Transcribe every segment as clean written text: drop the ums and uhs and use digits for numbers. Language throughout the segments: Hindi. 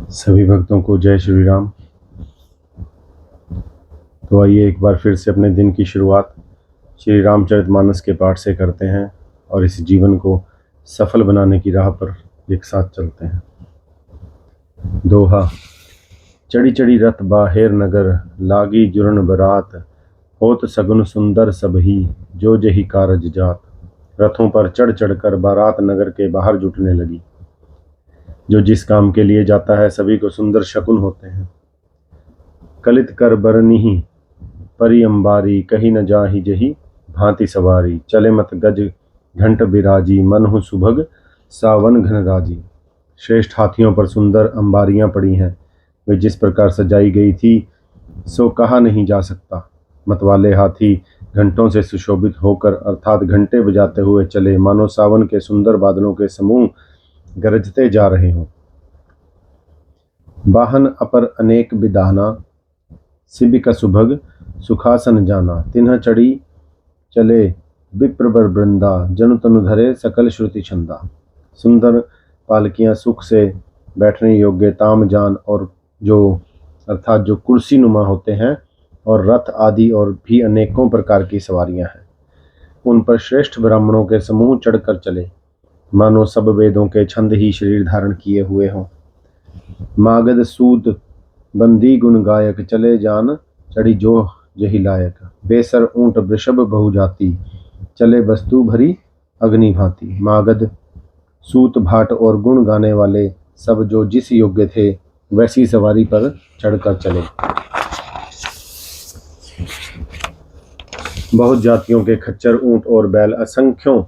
सभी भक्तों को जय श्री राम। तो आइए एक बार फिर से अपने दिन की शुरुआत श्री रामचरितमानस के पाठ से करते हैं और इस जीवन को सफल बनाने की राह पर एक साथ चलते हैं। दोहा। चढ़ी चढ़ी रथ बाहेर नगर, लागी जुरन बरात, होत सगुन सुंदर सबही, जो जही कारज जात। रथों पर चढ़ चढ़कर बारात नगर के बाहर जुटने लगी। जो जिस काम के लिए जाता है सभी को सुंदर शकुन होते हैं। कलित कर बरनिहि परि अंबारी, कही न जाहि जही भांति सवारी। चले मत गज घंट बिराजी, मनहु सुभग सावन घन राजी। श्रेष्ठ हाथियों पर सुंदर अंबारियां पड़ी हैं, वे जिस प्रकार सजाई गई थी सो कहा नहीं जा सकता। मतवाले हाथी घंटों से सुशोभित होकर अर्थात घंटे बजाते हुए चले, मानो सावन के सुंदर बादलों के समूह गरजते जा रहे हों। वाहन अपर अनेक विधाना, सिबिक सुभग सुखासन जाना। तिन्ह चढ़ी चले विप्रवर वृंदा, जनु तनु धरे सकल श्रुति छंदा। सुंदर पालकियां सुख से बैठने योग्य तामजान और जो अर्थात जो कुर्सी नुमा होते हैं, और रथ आदि और भी अनेकों प्रकार की सवारियां हैं। उन पर श्रेष्ठ ब्राह्मणों के समूह चढ़कर चले, मानो सब वेदों के छंद ही शरीर धारण किए हुए हों। मागध सूत बंदी गुण गायक, चले जान चढ़ी जो जही लायक। बेसर ऊंट वृषभ बहुजाति, चले वस्तु भरी अग्नि भांति। मागध सूत भाट और गुण गाने वाले सब जो जिस योग्य थे वैसी सवारी पर चढ़कर चले। बहुत जातियों के खच्चर ऊंट और बैल असंख्यों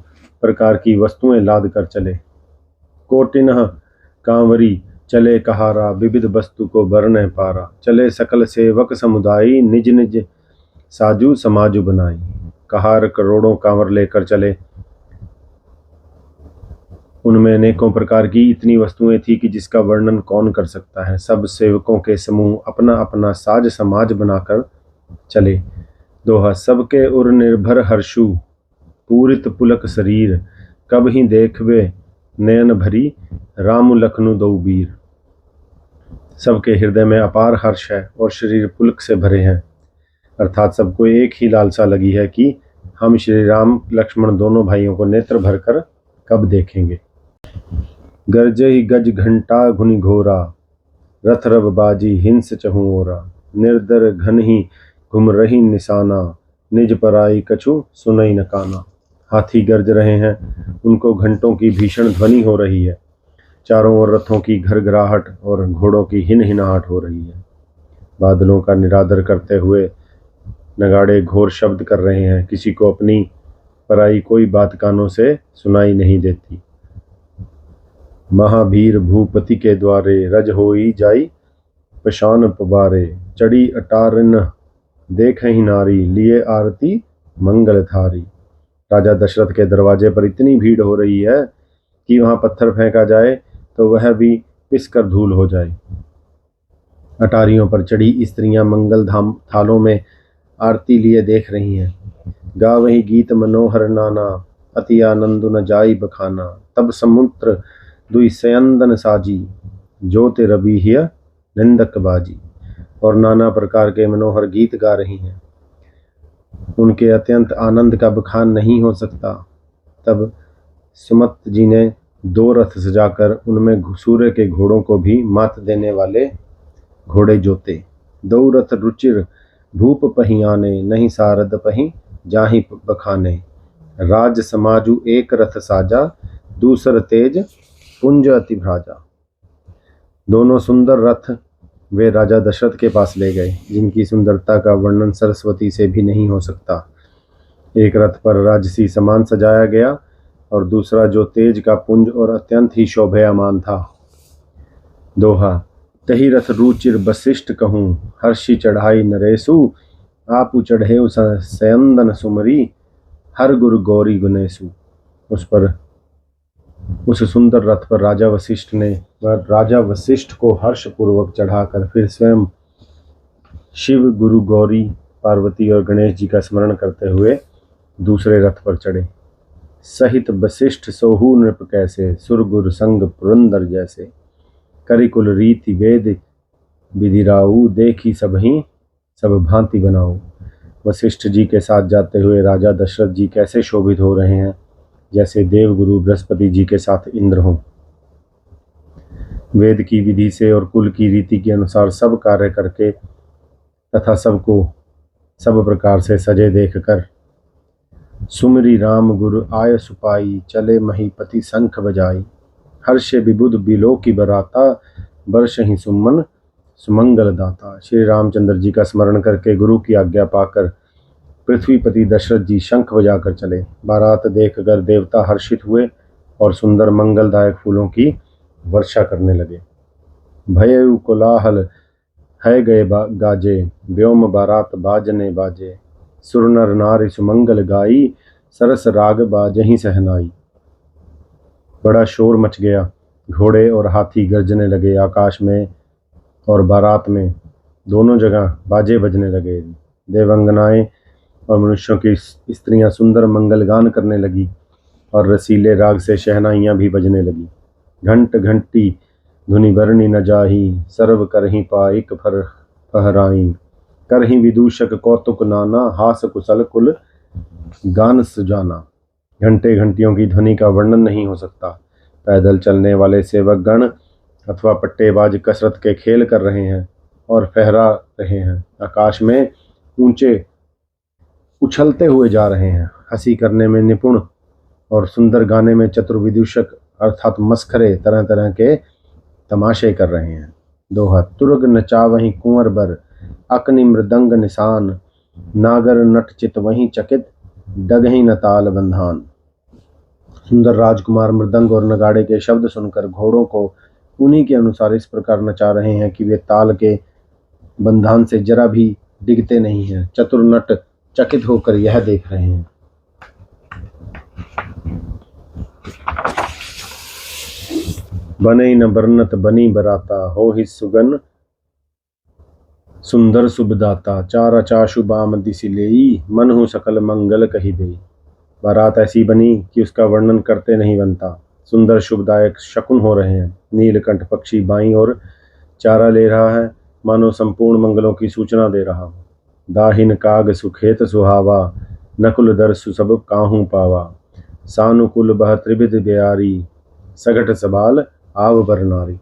प्रकार की वस्तुएं लाद कर चले। कोटिन्ह कांवरी चले कहारा, विविध वस्तु को बरने पारा। चले सकल सेवक समुदायी, निज निज साजू समाजु बनाई। कहार करोड़ों कांवर लेकर चले, उनमें अनेकों प्रकार की इतनी वस्तुएं थी कि जिसका वर्णन कौन कर सकता है। सब सेवकों के समूह अपना अपना साज समाज बनाकर चले। दोहा। सबके उर निर्भर हर्षु, पूरित पुलक शरीर, कब ही देखवे नयन भरी, राम लखनु दो वीर। सबके हृदय में अपार हर्ष है और शरीर पुलक से भरे हैं, अर्थात सबको एक ही लालसा लगी है कि हम श्री राम लक्ष्मण दोनों भाइयों को नेत्र भरकर कब देखेंगे। गरजे ही गज घंटा घुनि घोरा, रथ रव बाजी हिंस चहु ओरा। निर्दर घन ही घुम रही निशाना, निज पराई कछु सुनई न काना। हाथी गरज रहे हैं, उनको घंटों की भीषण ध्वनि हो रही है। चारों ओर रथों की घरघराहट और घोड़ों की हिनहिनाहट हो रही है। बादलों का निरादर करते हुए नगाड़े घोर शब्द कर रहे हैं। किसी को अपनी पराई कोई बात कानों से सुनाई नहीं देती। महावीर भूपति के द्वारे, रज होई जाई पशान पवारे। चढ़ी अटारन देख ही नारी, लिए आरती मंगल थारी। राजा दशरथ के दरवाजे पर इतनी भीड़ हो रही है कि वहां पत्थर फेंका जाए तो वह भी पिसकर धूल हो जाए। अटारियों पर चढ़ी स्त्रियां मंगल धाम थालों में आरती लिए देख रही हैं। गावही गीत मनोहर नाना, अति आनंद न जाई बखाना। तब समुद्र दुई सयंदन साजी, ज्योति रवि हिय निंदक बाजी। और नाना प्रकार के मनोहर गीत गा रही हैं। उनके अत्यंत आनंद का बखान नहीं हो सकता। तब सुमत जी ने दो रथ सजाकर उनमें सूर्य के घोड़ों को भी मात देने वाले घोड़े जोते। दो रथ रुचिर भूप पही आने, नहीं सारद पही जाहि बखाने। राज समाजु एक रथ साजा, दूसर तेज पुंज अति भ्राजा। दोनों सुंदर रथ वे राजा दशरथ के पास ले गए, जिनकी सुंदरता का वर्णन सरस्वती से भी नहीं हो सकता। एक रथ पर राजसी सामान सजाया गया और दूसरा जो तेज का पुंज और अत्यंत ही शोभयामान था। दोहा। तही रथ रुचिर वशिष्ठ कहूँ, हर्षि चढ़ाई नरेशु। आपु चढ़े सयंदन सुमरी, हर गुरु गौरी गुनेशु। उस सुंदर रथ पर राजा वशिष्ठ को हर्ष पूर्वक चढ़ाकर फिर स्वयं शिव, गुरु गौरी, पार्वती और गणेश जी का स्मरण करते हुए दूसरे रथ पर चढ़े। सहित वशिष्ठ सोहू नृप कैसे, सुर गुर संग पुरंदर जैसे। करिकुल रीति वेद विधिराऊ, देखी सबही सब भांति बनाओ। वशिष्ठ जी के साथ जाते हुए राजा दशरथ जी कैसे शोभित हो रहे हैं, जैसे देवगुरु बृहस्पति जी के साथ इंद्र हों। वेद की विधि से और कुल की रीति के अनुसार सब कार्य करके तथा सबको सब प्रकार से सजे देखकर सुमरी राम गुरु आय सुपाई, चले महीपति शंख बजाई। हर्ष विबुध बिलो की बराता, वर्ष ही सुमन सुमंगल दाता। श्री रामचंद्र जी का स्मरण करके गुरु की आज्ञा पाकर पृथ्वीपति दशरथ जी शंख बजाकर चले। बारात देखकर देवता हर्षित हुए और सुंदर मंगलदायक फूलों की वर्षा करने लगे। भयउ कोलाहल है गए गाजे, व्योम बारात बाजने बाजे। सुर नर नारी सुमंगल गाई, सरस राग बाजही सहनाई। बड़ा शोर मच गया, घोड़े और हाथी गर्जने लगे। आकाश में और बारात में दोनों जगह बाजे बजने लगे। देवंगनाएं और मनुष्यों की स्त्रियां सुंदर मंगल गान करने लगी और रसीले राग से शहनाइयां भी बजने लगी। घंट घंटी धुनि बरनी न जाही, सर्व करही पाइक फर फहराई। करही विदूषक कौतुक नाना, हास कुशल कुल गान सुजाना। घंटे घंटियों की ध्वनि का वर्णन नहीं हो सकता। पैदल चलने वाले सेवक गण अथवा पट्टेबाज कसरत के खेल कर रहे हैं और फहरा रहे हैं। आकाश में ऊंचे उछलते हुए जा रहे हैं। हंसी करने में निपुण और सुंदर गाने में चतुर विदूषक अर्थात मस्खरे तरह तरह के तमाशे कर रहे हैं। दोहा। तुरग नचावहीं कुंवर बर, अकनि मृदंग निशान। नागर नट चित वहीं चकित, डगही न ताल बंधान। सुंदर राजकुमार मृदंग और नगाड़े के शब्द सुनकर घोड़ों को उन्हीं के अनुसार इस प्रकार नचा रहे हैं कि वे ताल के बंधान से जरा भी डिगते नहीं हैं। चतुर नट चकित होकर यह देख रहे हैं। बने न बरनत बनी बराता, हो ही सुगन सुंदर सुबदाता। चारा चाशु बाम दिसि लेई, मन हो सकल मंगल कही दे। बारात ऐसी बनी कि उसका वर्णन करते नहीं बनता। सुंदर शुभदायक शकुन हो रहे हैं। नीलकंठ पक्षी बाईं ओर चारा ले रहा है, मानो संपूर्ण मंगलों की सूचना दे रहा हो। दाहिन काग सुखेत सुहावा, नकुल दर सुसब काहू पावा। सानुकुल बह त्रिविध ब्यारी, सगट सबाल आव बर नारी।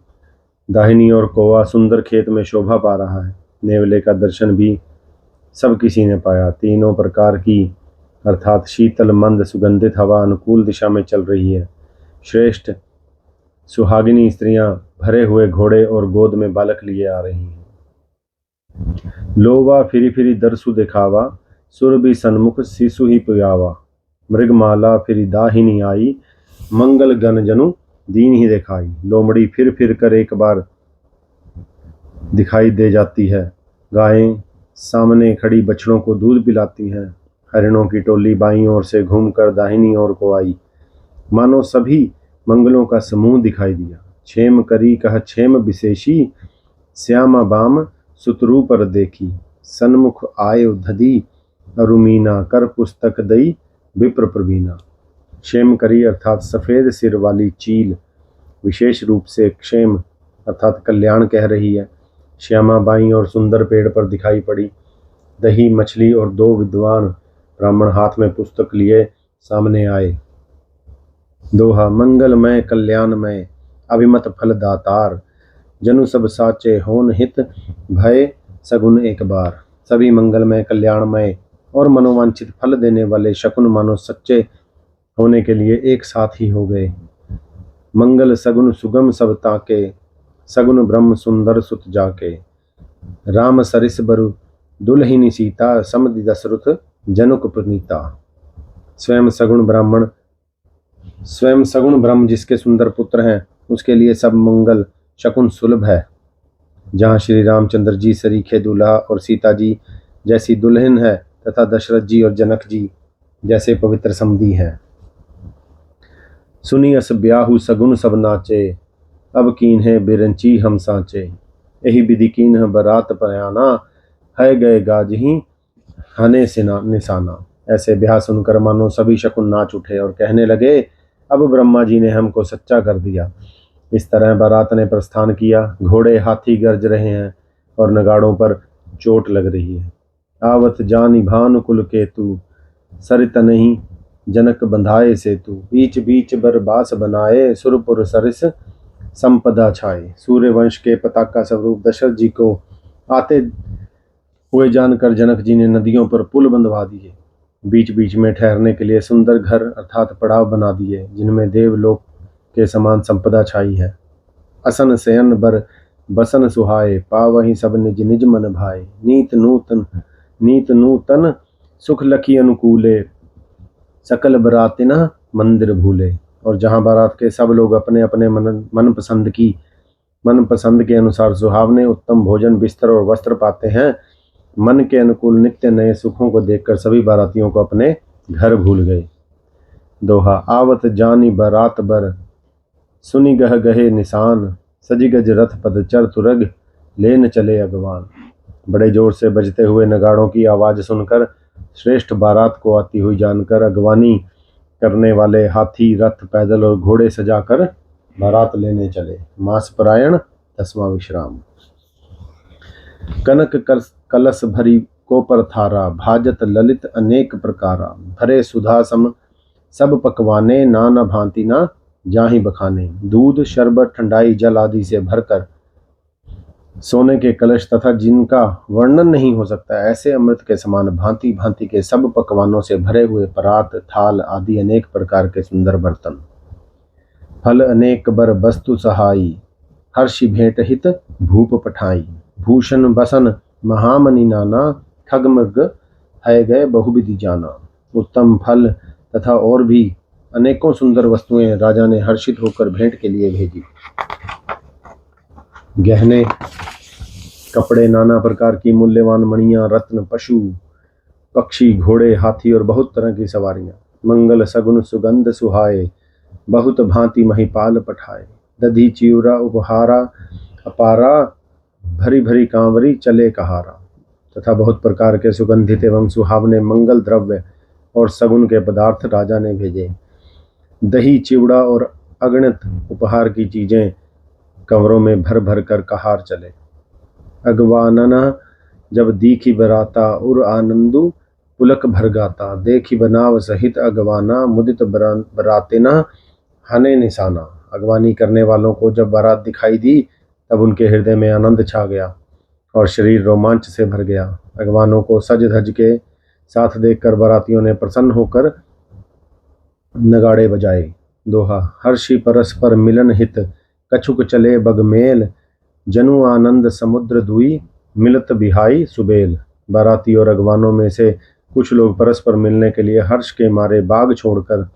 दाहिनी ओर कौवा सुंदर खेत में शोभा पा रहा है। नेवले का दर्शन भी सब किसी ने पाया। तीनों प्रकार की अर्थात शीतल मंद सुगंधित हवा अनुकूल दिशा में चल रही है। श्रेष्ठ सुहागिनी स्त्रियां भरे हुए घोड़े और गोद में बालक लिए आ रही हैं। लोवा फिरी फिरी दरसु दिखावा, सुर भी सन्मुख शिशु ही पुयावा। मृगमाला फिरी दाहिनी आई, मंगल गण जनु दीन ही दिखाई। लोमड़ी फिर फिर कर एक बार दिखाई दे जाती है। गायें सामने खड़ी बछड़ों को दूध पिलाती हैं। हरिणों की टोली बाईं ओर से घूमकर दाहिनी ओर को आई, मानो सभी मंगलों का समूह दिखाई दिया। क्षेम करी कह क्षेम विशेषी, श्यामा बाम सुतरू पर देखी। सन्मुख आय धदी अरुमीना, कर पुस्तक दई विप्र प्रवीणा। क्षेम करी अर्थात सफेद सिर वाली चील विशेष रूप से क्षेम अर्थात कल्याण कह रही है। श्यामा बाई और सुंदर पेड़ पर दिखाई पड़ी। दही मछली और दो विद्वान ब्राह्मण हाथ में पुस्तक लिए सामने आए। दोहा। मंगलमय कल्याणमय, अभिमत फल दातार। जनु सब साचे होन हित, भय सगुन एक बार। सभी मंगलमय कल्याणमय और मनोवांछित फल देने वाले शकुन मानो सच्चे होने के लिए एक साथ ही हो गए। मंगल सगुन सुगम सब ताके, सगुन ब्रह्म सुंदर सुत जाके। राम सरिस बरु दुल्हिनी सीता, समधि दशरथ जनुक पुनीता। स्वयं सगुण ब्रह्म जिसके सुंदर पुत्र हैं, उसके लिए सब मंगल शकुन सुलभ है। जहाँ श्री रामचंद्र जी सरीखे दूल्हा और सीता जी जैसी दुल्हन है तथा दशरथ जी और जनक जी जैसे पवित्र समधी हैं। सुनी अस ब्याहु सगुन सब नाचे, अब कीन है बिरंची हम सांचे। यही विधि कीन है बरात पयाना, है गए गाजही हने निशाना। ऐसे ब्याह सुनकर मानो सभी शकुन नाच उठे और कहने लगे, अब ब्रह्मा जी ने हमको सच्चा कर दिया। इस तरह बारात ने प्रस्थान किया। घोड़े हाथी गरज रहे हैं और नगाड़ों पर चोट लग रही है। आवत जानी भानु कुल केतु, सरित नहीं जनक बंधाए सेतु। बीच बीच बरबास बनाए, सुरपुर सरिस संपदा छाए। सूर्यवंश के पताका स्वरूप दशरथ जी को आते हुए जानकर जनक जी ने नदियों पर पुल बंधवा दिए। बीच बीच में ठहरने के लिए सुंदर घर अर्थात पड़ाव बना दिए, जिनमें देवलोक के समान संपदा छाई है। असन शयन बर बसन सुहाए, पावहीं सब निज निज मन भाए। नीत नूतन सुख लखी अनुकूले, सकल बरातिना मंदिर भूले। और जहां बारात के सब लोग अपने अपने मन पसंद के अनुसार सुहावने उत्तम भोजन, बिस्तर और वस्त्र पाते हैं, मन के अनुकूल नित्य नए सुखों को देखकर सभी बारातियों को अपने घर भूल गए। दोहा। आवत जानी बारात बर, सुनी गह गहे निशान। सजी गज रथ पद चर तुरग, लेन चले अगवान। बड़े जोर से बजते हुए नगाड़ों की आवाज सुनकर, श्रेष्ठ बारात को आती हुई जानकर अगवानी करने वाले हाथी, रथ, पैदल और घोड़े सजाकर बारात लेने चले। मास परायण 10वां विश्राम। कनक कलश भरी को पर थारा, भाजत ललित अनेक प्रकारा। भरे सुधा सम सब पकवाने, नाना भांति ना जाहि बखाने। दूध शरबत ठंडाई जल आदि से भरकर सोने के कलश तथा जिनका वर्णन नहीं हो सकता ऐसे अमृत के समान भांति भांति के सब पकवानों से भरे हुए परात, थाल आदि अनेक प्रकार के सुंदर बर्तन। फल अनेक बर वस्तु सहाई, हर्षि भेंट हित भूप पठाई। भूषण बसन महामणि नाना, खग मृग है गए बहुविधि जाना। उत्तम फल तथा और भी अनेकों सुंदर वस्तुएं राजा ने हर्षित होकर भेंट के लिए भेजी। गहने, कपड़े, नाना प्रकार की मूल्यवान मणियां, रत्न, पशु पक्षी, घोड़े, हाथी और बहुत तरह की सवारियां। मंगल सगुन सुगंध सुहाए, बहुत भांति महिपाल पठाए। दधी चिवरा उपहारा अपारा, भरी भरी कांवरी चले कहारा। तथा बहुत प्रकार के सुगंधित एवं सुहावने मंगल द्रव्य और सगुन के पदार्थ राजा ने भेजे। दही, चिवड़ा और अगणित उपहार की चीजें कंवरों में भर भर कर कहार चले। अगवानना जब दीखी बराता, उर आनंदु पुलक भर गाता। देखी बनाव सहित अगवाना, मुदित बरातिना हने निशाना। अगवानी करने वालों को जब बारात दिखाई दी तब उनके हृदय में आनंद छा गया और शरीर रोमांच से भर गया। अगवानों को सज धज के साथ देखकर बारातियों ने प्रसन्न होकर नगाड़े बजाए। दोहा। हर्षि परस्पर मिलन हित, कछुक चले बगमेल। जनु आनंद समुद्र दुई, मिलत बिहाई सुबेल। बाराती और अगवानों में से कुछ लोग परस्पर मिलने के लिए हर्ष के मारे बाग छोड़कर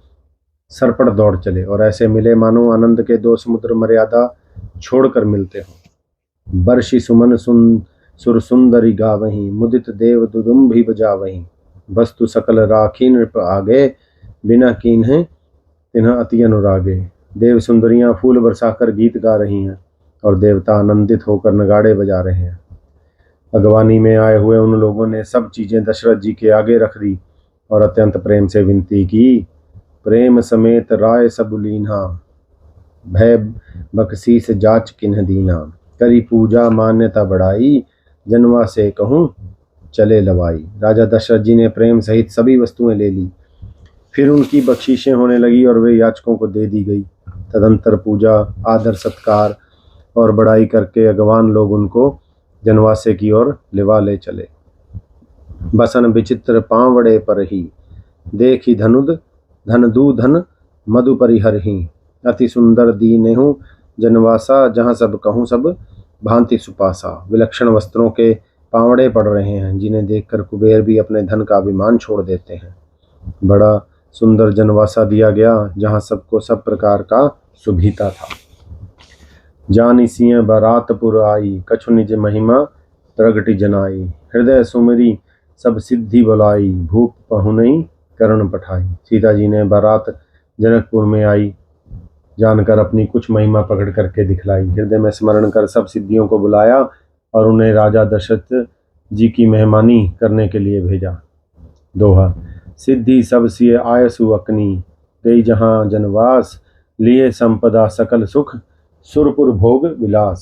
सरपट दौड़ चले और ऐसे मिले मानो आनंद के दो समुद्र मर्यादा छोड़कर मिलते हों। बर्षि सुमन सुर सुंदरी गावहीं, मुदित देव दुदुम्भी बजावहीं। वस्तु सकल राखी नृप आगे, बिना कीन्हे तिन्ह अति अनुरागे। देव सुंदरियां फूल बरसाकर गीत गा रही हैं और देवता आनंदित होकर नगाड़े बजा रहे हैं। अगवानी में आए हुए उन लोगों ने सब चीजें दशरथ जी के आगे रख दी और अत्यंत प्रेम से विनती की। प्रेम समेत राय सब लीन्हा, भय बख्शीस जाच किन्ह दीना। करी पूजा मान्यता बढ़ाई, जनवा से कहूँ चले लवाई। राजा दशरथ जी ने प्रेम सहित सभी वस्तुएं ले ली। फिर उनकी बख्शीशें होने लगी और वे याचकों को दे दी गई। तदंतर पूजा, आदर सत्कार और बड़ाई करके अगवान लोग उनको जनवासे की ओर लिवा ले चले। बसन विचित्र पांवड़े पर ही, देखी धनदू धन मधु परिहरही। अति सुंदर दीनेहु जनवासा, जहाँ सब कहूँ सब भांति सुपासा। विलक्षण वस्त्रों के पावड़े पड़ रहे हैं, जिन्हें देखकर कुबेर भी अपने धन का अभिमान छोड़ देते हैं। बड़ा सुंदर जनवासा दिया गया, जहाँ सबको सब प्रकार का सुभीता था। जानी सिंह बारातपुर आई, कछु निज महिमा प्रगति जनाई। हृदय सुमरी सब सिद्धि बुलाई, भूप पहुनई करण पठाई। सीता जी ने बारात जनकपुर में आई जानकर अपनी कुछ महिमा प्रकट करके दिखलाई। हृदय में स्मरण कर सब सिद्धियों को बुलाया और उन्हें राजा दशरथ जी की मेहमानी करने के लिए भेजा। दोहा। सिद्धि सब सिय आयसु अकनी, गई जहाँ जनवास। लिए संपदा सकल सुख, सुरपुर भोग विलास।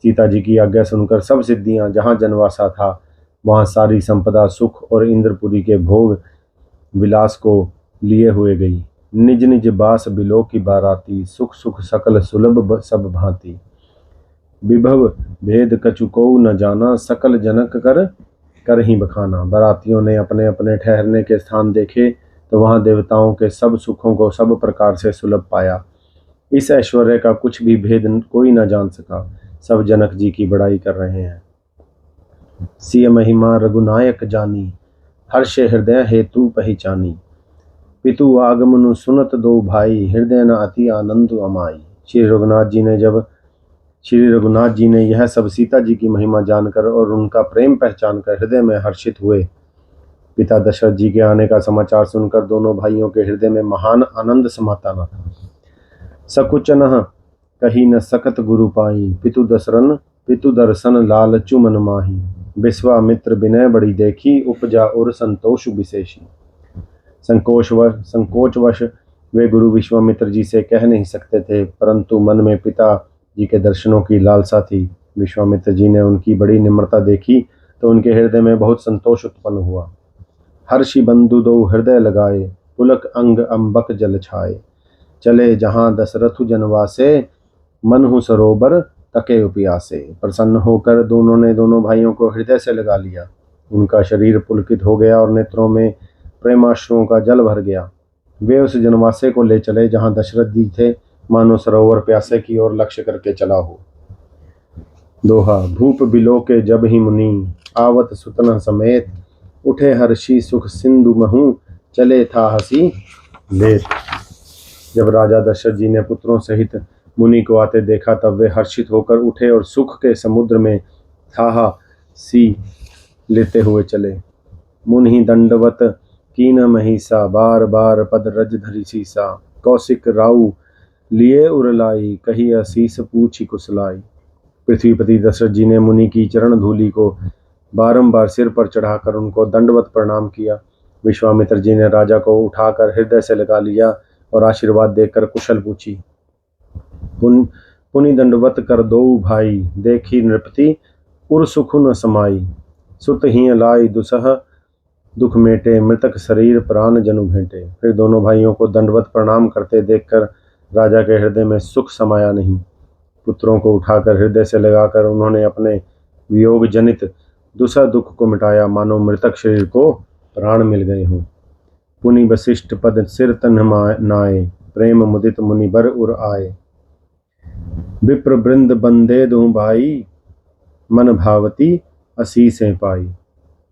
सीता जी की आज्ञा सुनकर सब सिद्धियां जहां जनवासा था वहां सारी संपदा सुख और इंद्रपुरी के भोग विलास को लिए हुए गई। निज निज बास बिलो की बाराती, सुख सुख सकल सुलभ सब भांति। विभव भेद कछु को न जाना, सकल जनक कर कर ही बखाना। बारातियों ने अपने अपने ठहरने के स्थान देखे तो वहां देवताओं के सब सुखों को सब प्रकार से सुलभ पाया। इस ऐश्वर्य का कुछ भी भेद कोई न जान सका। सब जनक जी की बड़ाई कर रहे हैं। सिय महिमा रघुनायक जानी, हर्ष हृदय हेतु पहचानी। पितु आगमनु सुनत दो भाई, हृदय न अति आनंद अमाई। श्री रघुनाथ जी ने यह सब सीता जी की महिमा जानकर और उनका प्रेम पहचानकर हृदय में हर्षित हुए। पिता दशरथ जी के आने का समाचार सुनकर दोनों भाइयों के हृदय में महान आनंद समाता न था। सकुचन कही न सकत गुरु पाई, पितु दर्शन लालचु मन माही। विश्वामित्र विनय बड़ी देखी, उपजा और संतोष विशेषी। संकोचवश वे गुरु विश्वामित्र जी से कह नहीं सकते थे, परंतु मन में पिता जी के दर्शनों की लालसा थी। विश्वामित्र जी ने उनकी बड़ी निम्रता देखी तो उनके हृदय में बहुत संतोष उत्पन्न हुआ। हर्षि बंधु दो हृदय लगाए, पुलक अंग अंबक जल छाए। चले जहां दशरथु जनवासे, मनहु सरोवर तके उपियासे। प्रसन्न होकर दोनों भाइयों को हृदय से लगा लिया। उनका शरीर पुलकित हो गया और नेत्रों में प्रेमाश्रुओं का जल भर गया। वे उस जनवासे को ले चले जहां दशरथ जी थे, मानो सरोवर प्यासे की ओर लक्ष्य करके चला हो। दोहा। भूप बिलो के जब ही मुनि, आवत सुतन समेत। उठे हर्षि सुख सिंधु महु, चले था हसी लेत। जब राजा दशरथ जी ने पुत्रों सहित मुनि को आते देखा तब वे हर्षित होकर उठे और सुख के समुद्र में थाहा सी लेते हुए चले। मुनि दंडवत कीन महिषा, बार बार पद रज धरि सीसा। कौशिक राउ लिए उरलाई, कही असीस पूछी कुशलाई। पृथ्वीपति दशरथ जी ने मुनि की चरण धूलि को बारंबार सिर पर चढ़ाकर उनको दंडवत प्रणाम किया। विश्वामित्र जी ने राजा को उठाकर हृदय से लगा लिया और आशीर्वाद देकर कुशल पूछी। पुनि दंडवत कर दो भाई, देखी नृपति उर सुख न समाई। सुत ही लाई दुसह दुख मेटे, मृतक शरीर प्राण जनु भेंटे। फिर दोनों भाइयों को दंडवत प्रणाम करते देखकर राजा के हृदय में सुख समाया नहीं। पुत्रों को उठाकर हृदय से लगाकर उन्होंने अपने वियोग जनित दुसह दुख को मिटाया, मानो मृतक शरीर को प्राण मिल गए हों। पुनि वशिष्ठ पद सिर तन नाए, प्रेम मुदित मुनि बर उर आए। विप्र वृंद बंदे दो भाई, मन भावती असीसें पाई।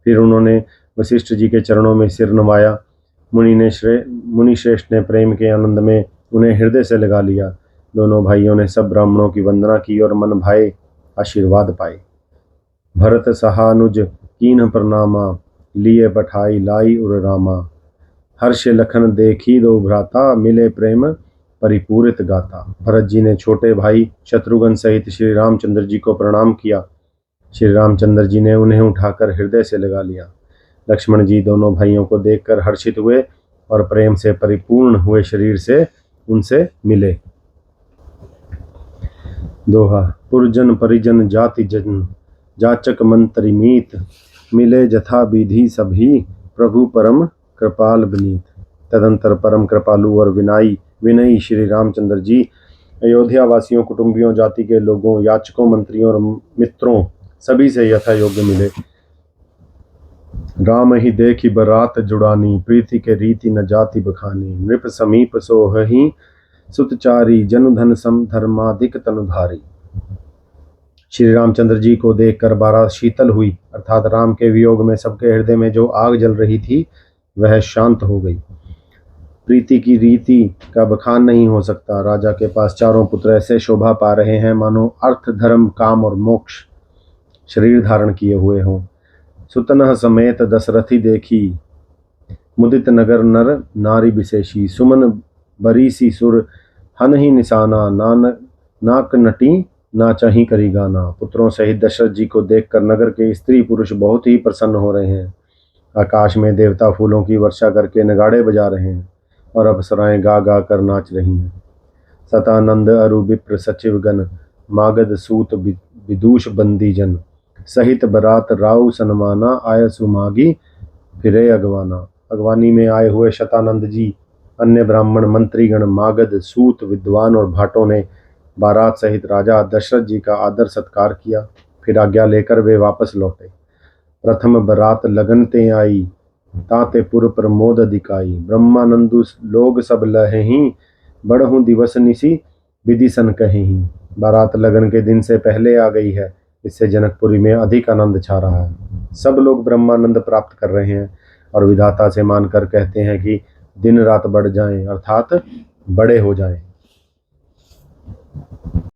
फिर उन्होंने वशिष्ठ जी के चरणों में सिर नवाया। मुनि श्रेष्ठ ने प्रेम के आनंद में उन्हें हृदय से लगा लिया। दोनों भाइयों ने सब ब्राह्मणों की वंदना की और मन भाए आशीर्वाद पाए। भरत सहानुज कीन्ह प्रणामा, लिए पठाई लाई उर रामा। हर्ष लखन देखी दो भ्राता, मिले प्रेम परिपूरित गाता। भरत जी ने छोटे भाई शत्रुघ्न सहित श्री रामचंद्र जी को प्रणाम किया। श्री रामचंद्र जी ने उन्हें उठाकर हृदय से लगा लिया। लक्ष्मण जी दोनों भाइयों को देखकर हर्षित हुए और प्रेम से परिपूर्ण हुए शरीर से उनसे मिले। दोहा। पुरजन परिजन जाति जन, जाचक मंत्री मीत। मिले जथा विधि सभी, प्रभु परम कृपाल विनीत। तदंतर परम कृपालु और विनयी श्री रामचंद्र जी अयोध्या वासियों, कुटुंबियों, जाति के लोगों, याचकों, मंत्रियों और मित्रों सभी से यथा योग्य मिले। राम ही देखी बरात जुड़ानी, प्रीति के रीति न जाति बखानी। नृप समीप सोहहि सुतचारी, जनु धन सम धर्मादिक तनुधारी। श्री रामचंद्र जी को देखकर बारात शीतल हुई, अर्थात राम के वियोग में सबके हृदय में जो आग जल रही थी वह शांत हो गई। प्रीति की रीति का बखान नहीं हो सकता। राजा के पास चारों पुत्र ऐसे शोभा पा रहे हैं मानो अर्थ, धर्म, काम और मोक्ष शरीर धारण किए हुए हों। सुतनह समेत दशरथी देखी, मुदित नगर नर नारी विशेषी। सुमन बरीसी सुर हन ही निशाना, नाक नटी ना चाही करी गाना। पुत्रों सहित दशरथ जी को देखकर नगर के स्त्री पुरुष बहुत ही प्रसन्न हो रहे हैं। आकाश में देवता फूलों की वर्षा करके नगाड़े बजा रहे हैं और अप्सराएं गा गा कर नाच रही हैं। सतानंद अरु विप्र सचिव गण, मागध सूत विदूष बंदी जन, सहित बरात राउ सनमाना, आय सुमागी फिरे अगवाना। अगवानी में आए हुए शतानंद जी, अन्य ब्राह्मण, मंत्रीगण, मागध, सूत, विद्वान और भाटों ने बारात सहित राजा दशरथ जी का आदर सत्कार किया। फिर आज्ञा लेकर वे वापस लौटे। प्रथम बरात लगन ते आई, ताते पुर प्रमोद दिखाई। ब्रह्मानंदु लोग सब लहेहीं, बढ़हूं दिवस निसी विधि सन कहेहीं। बारात लगन के दिन से पहले आ गई है, इससे जनकपुरी में अधिक आनंद छा रहा है। सब लोग ब्रह्मानंद प्राप्त कर रहे हैं और विधाता से मानकर कहते हैं कि दिन रात बढ़ जाएं, अर्थात बड़े हो जाएं।